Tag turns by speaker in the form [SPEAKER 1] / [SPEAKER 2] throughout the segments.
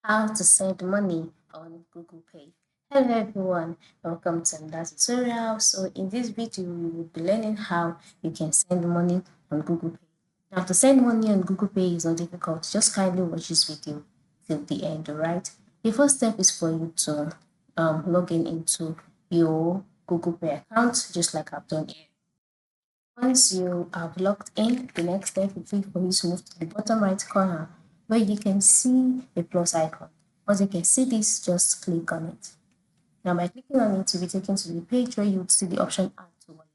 [SPEAKER 1] How to send money on Google Pay. Hello everyone, welcome to another tutorial. So in this video, we will be learning how you can send money on Google Pay. Now to send money on Google Pay is not difficult, just kindly watch this video till the end, alright? The first step is for you to log in into your Google Pay account, just like I've done here. Once you have logged in, the next step will be for you to move to the bottom right corner where you can see a plus icon. Once you can see this, just click on it. Now by clicking on it, you'll be taken to the page where you would see the option Add to Wallet.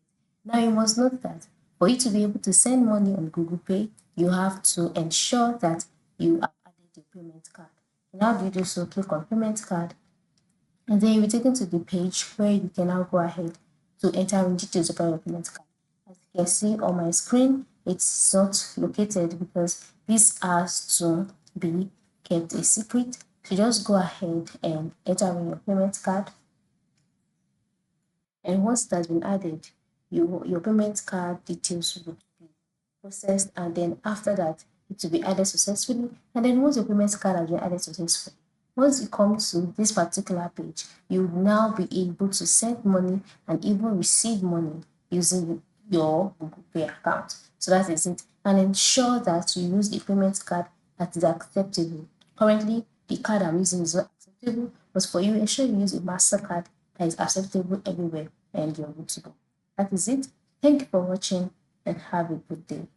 [SPEAKER 1] Now you must note that for you to be able to send money on Google Pay, you have to ensure that you have added your payment card. And how do you do so? Click on Payment Card, and then you'll be taken to the page where you can now go ahead to enter in details about your payment card. As you can see on my screen, it's not located because this has to be kept a secret. So just go ahead and enter in your payment card. And once it has been added, your payment card details will be processed, and then after that it will be added successfully. And then once your payment card has been added successfully, once you come to this particular page, you will now be able to send money and even receive money using your Google Pay account. So that is it. And ensure that you use a payment card that is acceptable. Currently, the card I'm using is not acceptable, but for you, ensure you use a MasterCard that is acceptable everywhere and you're good to go. That is it. Thank you for watching and have a good day.